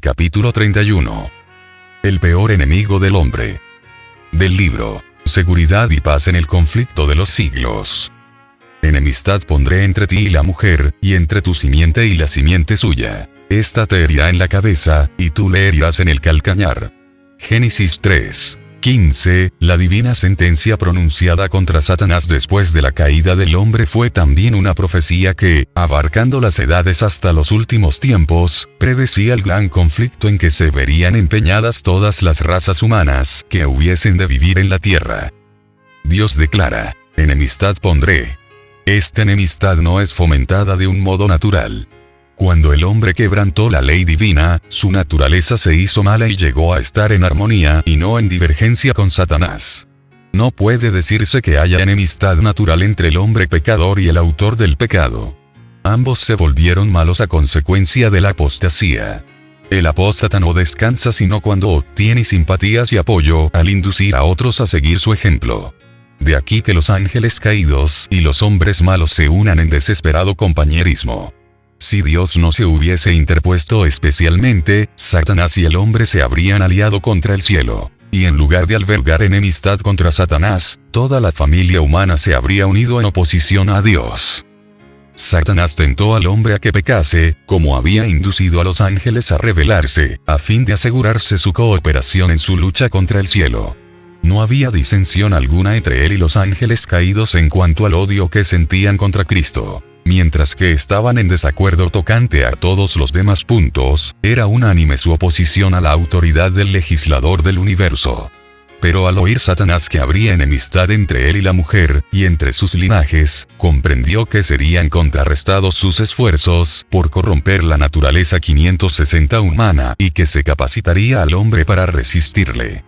Capítulo 31. El peor enemigo del hombre. Del libro Seguridad y paz en el conflicto de los siglos. Enemistad pondré entre ti y la mujer, y entre tu simiente y la simiente suya. Esta te herirá en la cabeza, y tú le herirás en el calcañar. Génesis 3:15. La divina sentencia pronunciada contra Satanás después de la caída del hombre fue también una profecía que, abarcando las edades hasta los últimos tiempos, predecía el gran conflicto en que se verían empeñadas todas las razas humanas que hubiesen de vivir en la tierra. Dios declara: enemistad pondré. Esta enemistad no es fomentada de un modo natural. Cuando el hombre quebrantó la ley divina, su naturaleza se hizo mala y llegó a estar en armonía y no en divergencia con Satanás. No puede decirse que haya enemistad natural entre el hombre pecador y el autor del pecado. Ambos se volvieron malos a consecuencia de la apostasía. El apóstata no descansa sino cuando obtiene simpatías y apoyo al inducir a otros a seguir su ejemplo. De aquí que los ángeles caídos y los hombres malos se unan en desesperado compañerismo. Si Dios no se hubiese interpuesto especialmente, Satanás y el hombre se habrían aliado contra el cielo. Y en lugar de albergar enemistad contra Satanás, toda la familia humana se habría unido en oposición a Dios. Satanás tentó al hombre a que pecase, como había inducido a los ángeles a rebelarse, a fin de asegurarse su cooperación en su lucha contra el cielo. No había disensión alguna entre él y los ángeles caídos en cuanto al odio que sentían contra Cristo. Mientras que estaban en desacuerdo tocante a todos los demás puntos, era unánime su oposición a la autoridad del legislador del universo. Pero al oír Satanás que habría enemistad entre él y la mujer, y entre sus linajes, comprendió que serían contrarrestados sus esfuerzos por corromper la naturaleza 560 humana, y que se capacitaría al hombre para resistirle.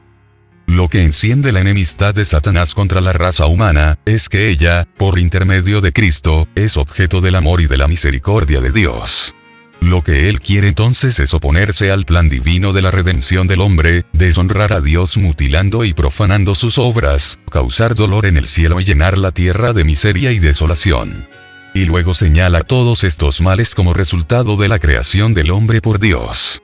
Lo que enciende la enemistad de Satanás contra la raza humana, es que ella, por intermedio de Cristo, es objeto del amor y de la misericordia de Dios. Lo que él quiere entonces es oponerse al plan divino de la redención del hombre, deshonrar a Dios mutilando y profanando sus obras, causar dolor en el cielo y llenar la tierra de miseria y desolación. Y luego señala todos estos males como resultado de la creación del hombre por Dios.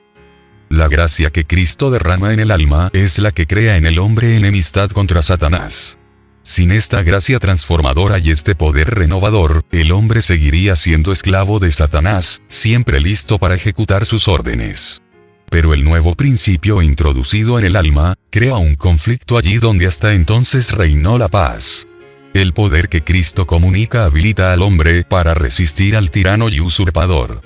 La gracia que Cristo derrama en el alma es la que crea en el hombre enemistad contra Satanás. Sin esta gracia transformadora y este poder renovador, el hombre seguiría siendo esclavo de Satanás, siempre listo para ejecutar sus órdenes. Pero el nuevo principio introducido en el alma, crea un conflicto allí donde hasta entonces reinó la paz. El poder que Cristo comunica habilita al hombre para resistir al tirano y usurpador.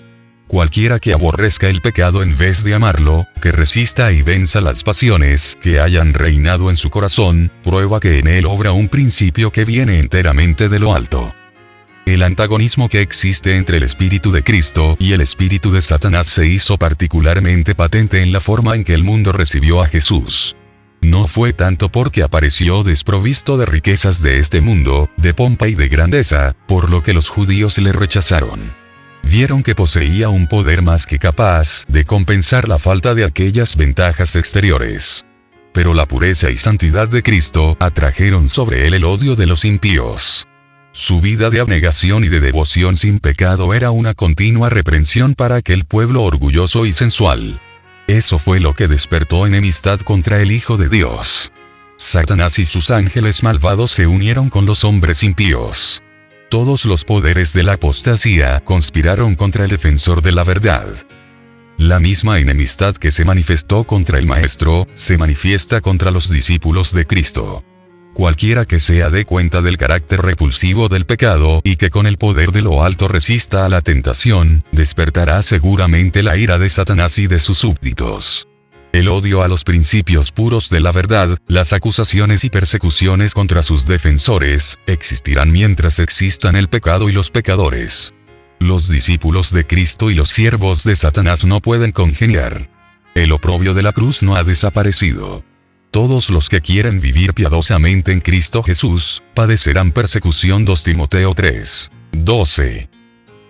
Cualquiera que aborrezca el pecado en vez de amarlo, que resista y venza las pasiones que hayan reinado en su corazón, prueba que en él obra un principio que viene enteramente de lo alto. El antagonismo que existe entre el espíritu de Cristo y el espíritu de Satanás se hizo particularmente patente en la forma en que el mundo recibió a Jesús. No fue tanto porque apareció desprovisto de riquezas de este mundo, de pompa y de grandeza, por lo que los judíos le rechazaron. Vieron que poseía un poder más que capaz de compensar la falta de aquellas ventajas exteriores. Pero la pureza y santidad de Cristo atrajeron sobre él el odio de los impíos. Su vida de abnegación y de devoción sin pecado era una continua reprensión para aquel pueblo orgulloso y sensual. Eso fue lo que despertó enemistad contra el Hijo de Dios. Satanás y sus ángeles malvados se unieron con los hombres impíos. Todos los poderes de la apostasía conspiraron contra el defensor de la verdad. La misma enemistad que se manifestó contra el Maestro, se manifiesta contra los discípulos de Cristo. Cualquiera que se dé cuenta del carácter repulsivo del pecado y que con el poder de lo alto resista a la tentación, despertará seguramente la ira de Satanás y de sus súbditos. El odio a los principios puros de la verdad, las acusaciones y persecuciones contra sus defensores, existirán mientras existan el pecado y los pecadores. Los discípulos de Cristo y los siervos de Satanás no pueden congeniar. El oprobio de la cruz no ha desaparecido. Todos los que quieren vivir piadosamente en Cristo Jesús, padecerán persecución. 2 Timoteo 3:12.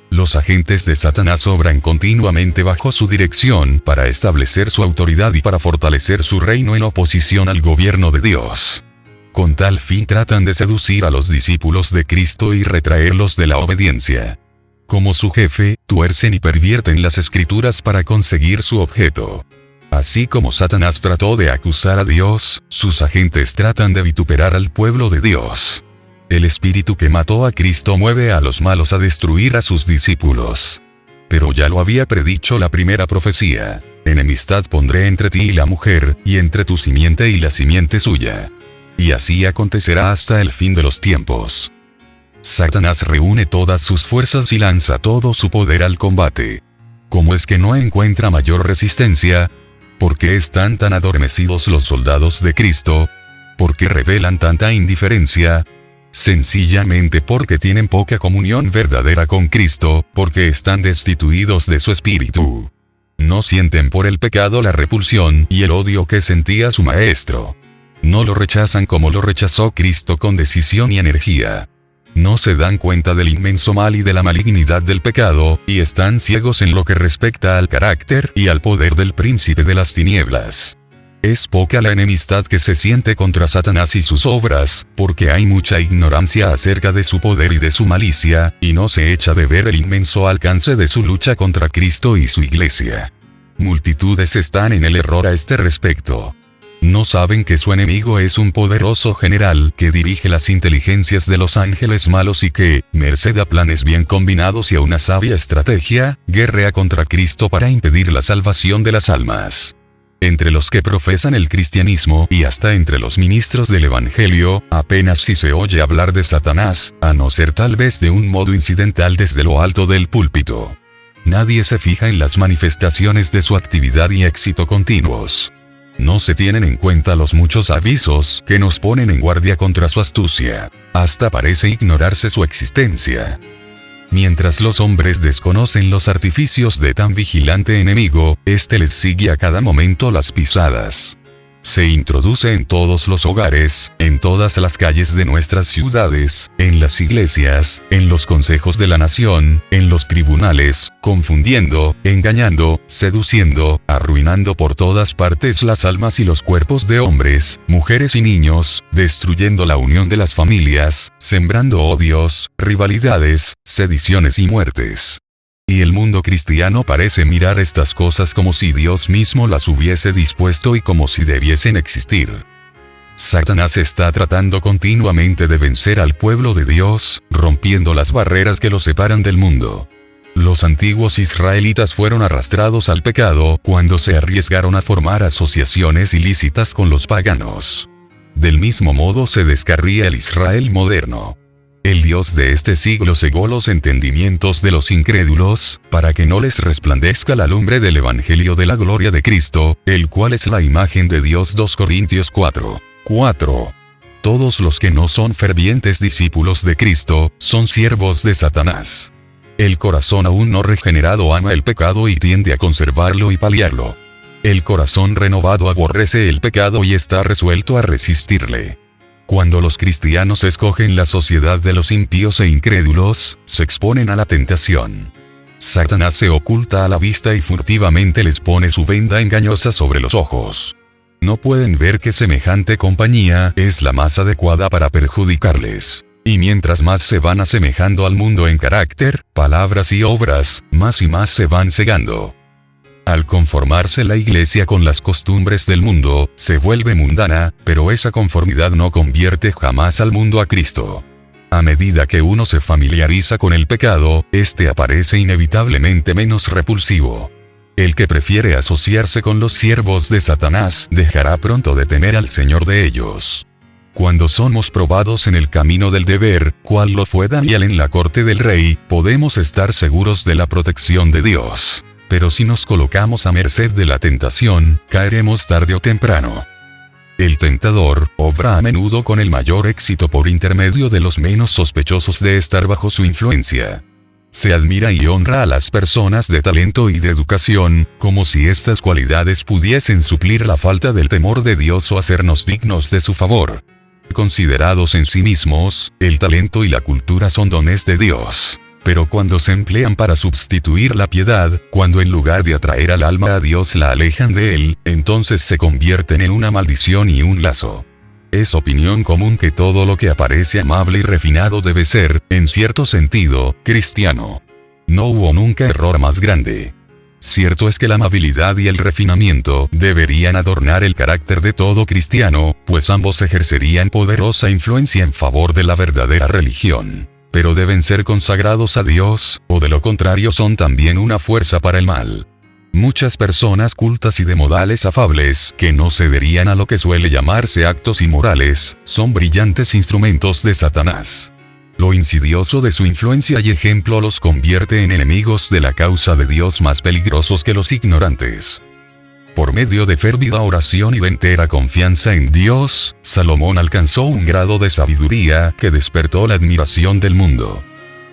Los agentes de Satanás obran continuamente bajo su dirección para establecer su autoridad y para fortalecer su reino en oposición al gobierno de Dios. Con tal fin tratan de seducir a los discípulos de Cristo y retraerlos de la obediencia. como su jefe, tuercen y pervierten las escrituras para conseguir su objeto. Así como Satanás trató de acusar a Dios, sus agentes tratan de vituperar al pueblo de Dios. El espíritu que mató a Cristo mueve a los malos a destruir a sus discípulos. Pero ya lo había predicho la primera profecía: enemistad pondré entre ti y la mujer, y entre tu simiente y la simiente suya. Y así acontecerá hasta el fin de los tiempos. Satanás reúne todas sus fuerzas y lanza todo su poder al combate. ¿Cómo es que no encuentra mayor resistencia? ¿Por qué están tan adormecidos los soldados de Cristo? ¿Por qué revelan tanta indiferencia? Sencillamente porque tienen poca comunión verdadera con Cristo, porque están destituidos de su espíritu. No sienten por el pecado la repulsión y el odio que sentía su maestro. No lo rechazan como lo rechazó Cristo con decisión y energía. No se dan cuenta del inmenso mal y de la malignidad del pecado, y están ciegos en lo que respecta al carácter y al poder del príncipe de las tinieblas. Es poca la enemistad que se siente contra Satanás y sus obras, porque hay mucha ignorancia acerca de su poder y de su malicia, y no se echa de ver el inmenso alcance de su lucha contra Cristo y su iglesia. Multitudes están en el error a este respecto. No saben que su enemigo es un poderoso general que dirige las inteligencias de los ángeles malos y que, merced a planes bien combinados y a una sabia estrategia, guerrea contra Cristo para impedir la salvación de las almas. Entre los que profesan el cristianismo y hasta entre los ministros del evangelio, apenas si se oye hablar de Satanás, a no ser tal vez de un modo incidental desde lo alto del púlpito. Nadie se fija en las manifestaciones de su actividad y éxito continuos. No se tienen en cuenta los muchos avisos que nos ponen en guardia contra su astucia. Hasta parece ignorarse su existencia. Mientras los hombres desconocen los artificios de tan vigilante enemigo, éste les sigue a cada momento las pisadas. Se introduce en todos los hogares, en todas las calles de nuestras ciudades, en las iglesias, en los consejos de la nación, en los tribunales, confundiendo, engañando, seduciendo, arruinando por todas partes las almas y los cuerpos de hombres, mujeres y niños, destruyendo la unión de las familias, sembrando odios, rivalidades, sediciones y muertes. Y el mundo cristiano parece mirar estas cosas como si Dios mismo las hubiese dispuesto y como si debiesen existir. Satanás está tratando continuamente de vencer al pueblo de Dios, rompiendo las barreras que lo separan del mundo. Los antiguos israelitas fueron arrastrados al pecado cuando se arriesgaron a formar asociaciones ilícitas con los paganos. Del mismo modo se descarría el Israel moderno. El Dios de este siglo cegó los entendimientos de los incrédulos, para que no les resplandezca la lumbre del Evangelio de la gloria de Cristo, el cual es la imagen de Dios. 2 Corintios 4:4. Todos los que no son fervientes discípulos de Cristo, son siervos de Satanás. El corazón aún no regenerado ama el pecado y tiende a conservarlo y paliarlo. El corazón renovado aborrece el pecado y está resuelto a resistirle. Cuando los cristianos escogen la sociedad de los impíos e incrédulos, se exponen a la tentación. Satanás se oculta a la vista y furtivamente les pone su venda engañosa sobre los ojos. No pueden ver que semejante compañía es la más adecuada para perjudicarles. Y mientras más se van asemejando al mundo en carácter, palabras y obras, más y más se van cegando. Al conformarse la iglesia con las costumbres del mundo, se vuelve mundana, pero esa conformidad no convierte jamás al mundo a Cristo. A medida que uno se familiariza con el pecado, este aparece inevitablemente menos repulsivo. El que prefiere asociarse con los siervos de Satanás dejará pronto de temer al Señor de ellos. Cuando somos probados en el camino del deber, cual lo fue Daniel en la corte del rey, podemos estar seguros de la protección de Dios. Pero si nos colocamos a merced de la tentación, caeremos tarde o temprano. El tentador obra a menudo con el mayor éxito por intermedio de los menos sospechosos de estar bajo su influencia. Se admira y honra a las personas de talento y de educación, como si estas cualidades pudiesen suplir la falta del temor de Dios o hacernos dignos de su favor. Considerados en sí mismos, el talento y la cultura son dones de Dios. Pero cuando se emplean para sustituir la piedad, cuando en lugar de atraer al alma a Dios la alejan de él, entonces se convierten en una maldición y un lazo. Es opinión común que todo lo que aparece amable y refinado debe ser, en cierto sentido, cristiano. No hubo nunca error más grande. Cierto es que la amabilidad y el refinamiento deberían adornar el carácter de todo cristiano, pues ambos ejercerían poderosa influencia en favor de la verdadera religión. Pero deben ser consagrados a Dios, o de lo contrario son también una fuerza para el mal. Muchas personas cultas y de modales afables, que no cederían a lo que suele llamarse actos inmorales, son brillantes instrumentos de Satanás. Lo insidioso de su influencia y ejemplo los convierte en enemigos de la causa de Dios más peligrosos que los ignorantes. Por medio de férvida oración y de entera confianza en Dios, Salomón alcanzó un grado de sabiduría que despertó la admiración del mundo.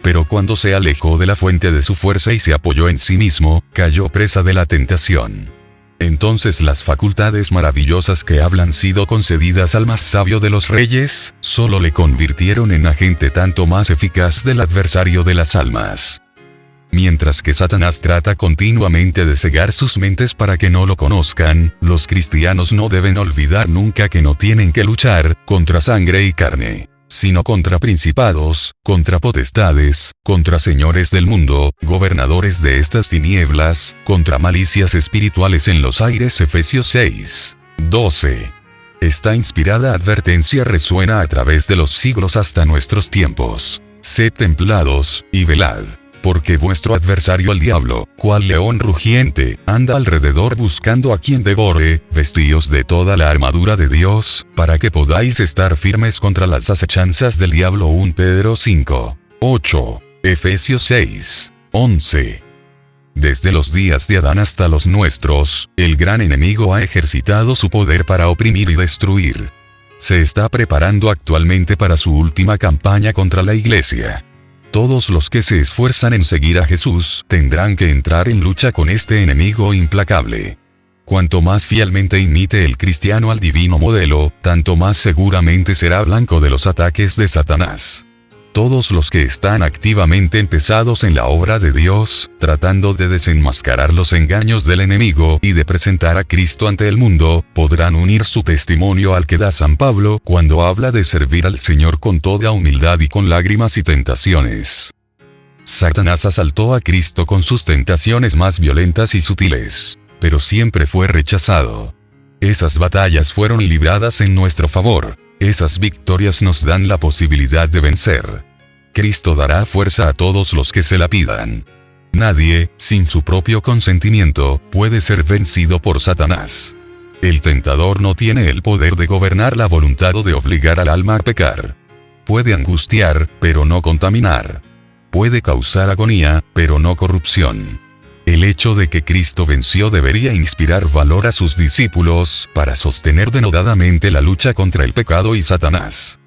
Pero cuando se alejó de la fuente de su fuerza y se apoyó en sí mismo, cayó presa de la tentación. Entonces las facultades maravillosas que habían sido concedidas al más sabio de los reyes, solo le convirtieron en agente tanto más eficaz del adversario de las almas. Mientras que Satanás trata continuamente de cegar sus mentes para que no lo conozcan, los cristianos no deben olvidar nunca que no tienen que luchar contra sangre y carne, sino contra principados, contra potestades, contra señores del mundo, gobernadores de estas tinieblas, contra malicias espirituales en los aires. Efesios 6, 12. Esta inspirada advertencia resuena a través de los siglos hasta nuestros tiempos. Sed templados, y velad. Porque vuestro adversario el diablo, cual león rugiente, anda alrededor buscando a quien devore. Vestíos de toda la armadura de Dios, para que podáis estar firmes contra las acechanzas del diablo. 1 Pedro 5, 8. Efesios 6, 11. Desde los días de Adán hasta los nuestros, el gran enemigo ha ejercitado su poder para oprimir y destruir. Se está preparando actualmente para su última campaña contra la Iglesia. Todos los que se esfuerzan en seguir a Jesús tendrán que entrar en lucha con este enemigo implacable. Cuanto más fielmente imite el cristiano al divino modelo, tanto más seguramente será blanco de los ataques de Satanás. Todos los que están activamente empezados en la obra de Dios, tratando de desenmascarar los engaños del enemigo y de presentar a Cristo ante el mundo, podrán unir su testimonio al que da San Pablo cuando habla de servir al Señor con toda humildad y con lágrimas y tentaciones. Satanás asaltó a Cristo con sus tentaciones más violentas y sutiles, pero siempre fue rechazado. Esas batallas fueron libradas en nuestro favor. Esas victorias nos dan la posibilidad de vencer. Cristo dará fuerza a todos los que se la pidan. Nadie, sin su propio consentimiento, puede ser vencido por Satanás. El tentador no tiene el poder de gobernar la voluntad o de obligar al alma a pecar. Puede angustiar, pero no contaminar. Puede causar agonía, pero no corrupción. El hecho de que Cristo venció debería inspirar valor a sus discípulos para sostener denodadamente la lucha contra el pecado y Satanás.